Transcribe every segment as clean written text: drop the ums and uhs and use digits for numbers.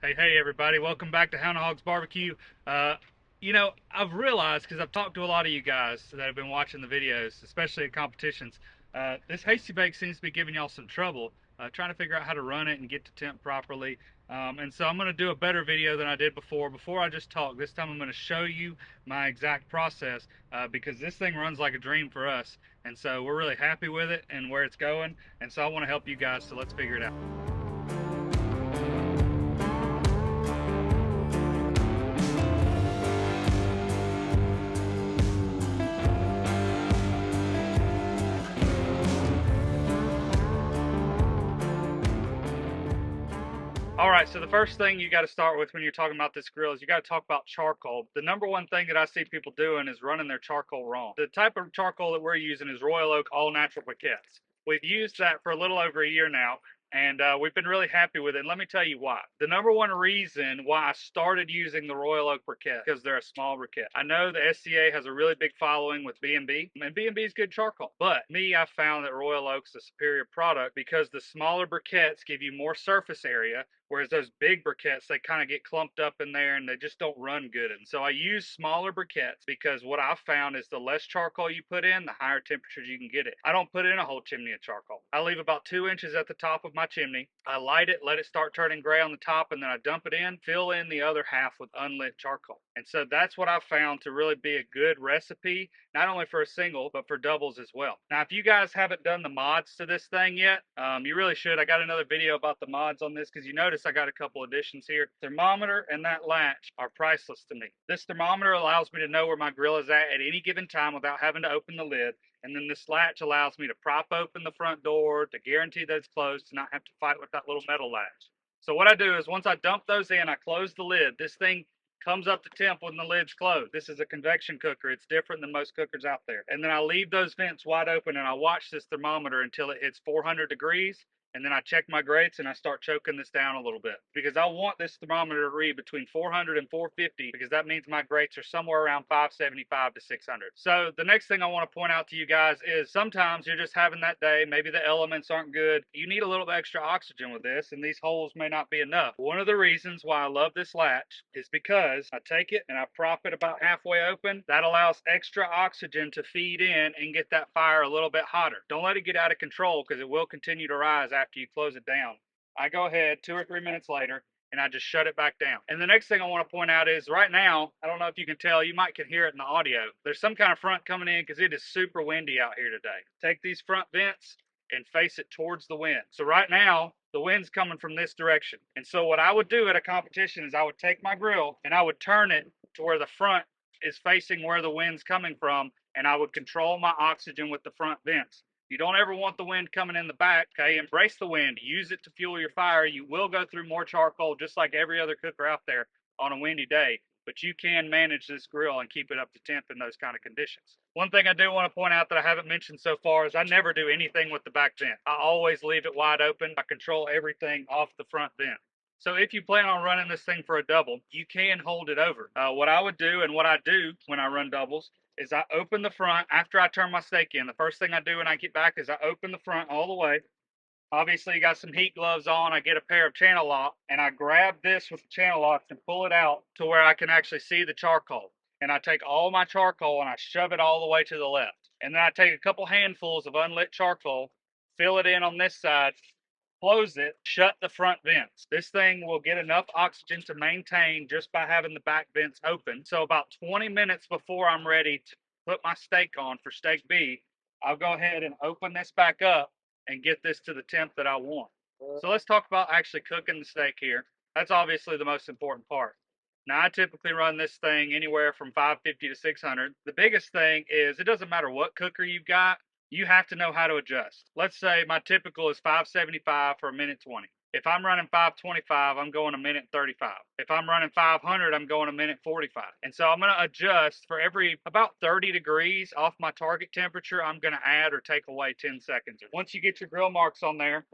Hey everybody, welcome back to Hound Hogs Barbecue. I've realized, because I've talked to a lot of you guys that have been watching the videos, especially at competitions, this Hasty Bake seems to be giving y'all some trouble trying to figure out how to run it and get to temp properly. And so I'm going to do a better video than I did before. Before I just talk, this time I'm going to show you my exact process because this thing runs like a dream for us. And so we're really happy with it and where it's going. And so I want to help you guys, so let's figure it out. All right, so the first thing you got to start with when you're talking about this grill is you got to talk about charcoal. The number one thing that I see people doing is running their charcoal wrong. The type of charcoal that we're using is Royal Oak All Natural Briquettes. We've used that for a little over a year now, and we've been really happy with it. And let me tell you why. The number one reason why I started using the Royal Oak briquette because they're a small briquette. I know the SCA has a really big following with B&B, and B&B is good charcoal. But me, I found that Royal Oak's a superior product because the smaller briquettes give you more surface area, whereas those big briquettes, they kind of get clumped up in there and they just don't run good. And so I use smaller briquettes because what I found is the less charcoal you put in, the higher temperatures you can get it. I don't put in a whole chimney of charcoal. I leave about 2 inches at the top of my chimney. I light it, let it start turning gray on the top, and then I dump it in, fill in the other half with unlit charcoal. And so that's what I found to really be a good recipe, not only for a single, but for doubles as well. Now, if you guys haven't done the mods to this thing yet, you really should. I got another video about the mods on this because you notice I got a couple additions here. Thermometer and that latch are priceless to me. This thermometer allows me to know where my grill is at any given time without having to open the lid. And then this latch allows me to prop open the front door to guarantee that it's closed, to not have to fight with that little metal latch. So what I do is once I dump those in, I close the lid. This thing comes up to temp when the lid's closed. This is a convection cooker. It's different than most cookers out there. And then I leave those vents wide open and I watch this thermometer until it hits 400 degrees. And then I check my grates and I start choking this down a little bit because I want this thermometer to read between 400 and 450 because that means my grates are somewhere around 575 to 600. So the next thing I want to point out to you guys is sometimes you're just having that day, maybe the elements aren't good. You need a little extra oxygen with this, and these holes may not be enough. One of the reasons why I love this latch is because I take it and I prop it about halfway open. That allows extra oxygen to feed in and get that fire a little bit hotter. Don't let it get out of control because it will continue to rise after you close it down. I go ahead 2 or 3 minutes later and I just shut it back down. And the next thing I want to point out is right now, I don't know if you can tell, you might can hear it in the audio. There's some kind of front coming in because it is super windy out here today. Take these front vents and face it towards the wind. So right now, the wind's coming from this direction. And so what I would do at a competition is I would take my grill and I would turn it to where the front is facing where the wind's coming from, and I would control my oxygen with the front vents. You don't ever want the wind coming in the back, okay? Embrace the wind. Use it to fuel your fire. You will go through more charcoal just like every other cooker out there on a windy day, but you can manage this grill and keep it up to temp in those kind of conditions. One thing I do want to point out that I haven't mentioned so far is I never do anything with the back vent. I always leave it wide open. I control everything off the front vent. So if you plan on running this thing for a double, you can hold it over. What I would do and what I do when I run doubles is I open the front after I turn my steak in. The first thing I do when I get back is I open the front all the way. Obviously, you got some heat gloves on. I get a pair of channel locks and I grab this with the channel locks and pull it out to where I can actually see the charcoal. And I take all my charcoal and I shove it all the way to the left. And then I take a couple handfuls of unlit charcoal, fill it in on this side, close it, shut the front vents. This thing will get enough oxygen to maintain just by having the back vents open. So about 20 minutes before I'm ready to put my steak on for steak B, I'll go ahead and open this back up and get this to the temp that I want. So let's talk about actually cooking the steak here. That's obviously the most important part. Now I typically run this thing anywhere from 550 to 600. The biggest thing is it doesn't matter what cooker you've got, you have to know how to adjust. Let's say my typical is 575 for a minute 20. If I'm running 525, I'm going a minute 35. If I'm running 500, I'm going a minute 45. And so I'm going to adjust for every about 30 degrees off my target temperature. I'm going to add or take away 10 seconds. Once you get your grill marks on there,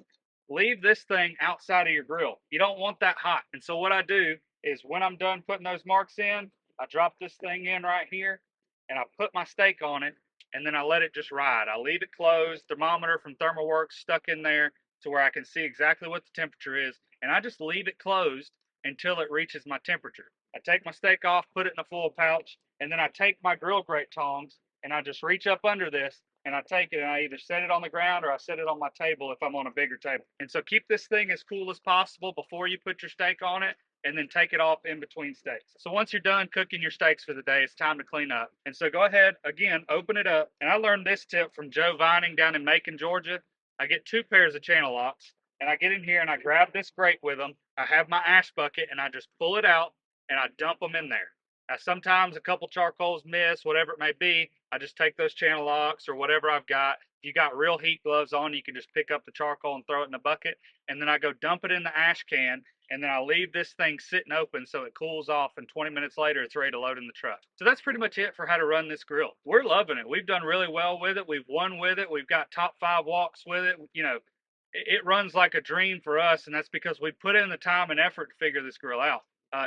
leave this thing outside of your grill. You don't want that hot. And so what I do is when I'm done putting those marks in, I drop this thing in right here and I put my steak on it and then I let it just ride. I leave it closed, thermometer from Thermoworks stuck in there to where I can see exactly what the temperature is. And I just leave it closed until it reaches my temperature. I take my steak off, put it in a full pouch, and then I take my grill grate tongs and I just reach up under this and I take it and I either set it on the ground or I set it on my table if I'm on a bigger table. And so keep this thing as cool as possible before you put your steak on it, and then take it off in between steaks. So once you're done cooking your steaks for the day, it's time to clean up. And so go ahead, again, open it up. And I learned this tip from Joe Vining down in Macon, Georgia. I get 2 pairs of channel locks, and I get in here and I grab this grate with them. I have my ash bucket and I just pull it out and I dump them in there. Now, sometimes a couple charcoals miss, whatever it may be. I just take those channel locks or whatever I've got. If you got real heat gloves on, you can just pick up the charcoal and throw it in a bucket. And then I go dump it in the ash can, and then I leave this thing sitting open so it cools off, and 20 minutes later it's ready to load in the truck. So that's pretty much it for how to run this grill. We're loving it. We've done really well with it. We've won with it. We've got top 5 walks with it. You know, it runs like a dream for us, and that's because we put in the time and effort to figure this grill out.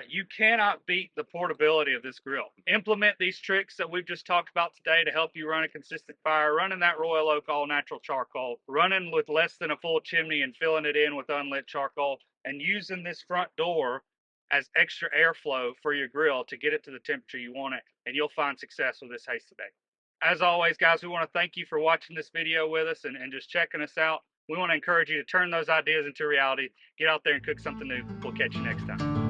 You cannot beat the portability of this grill. Implement these tricks that we've just talked about today to help you run a consistent fire, running that Royal Oak all natural charcoal, running with less than a full chimney and filling it in with unlit charcoal, and using this front door as extra airflow for your grill to get it to the temperature you want it, and you'll find success with this Hasty today. As always, guys, we want to thank you for watching this video with us and just checking us out. We want to encourage you to turn those ideas into reality. Get out there and cook something new. We'll catch you next time.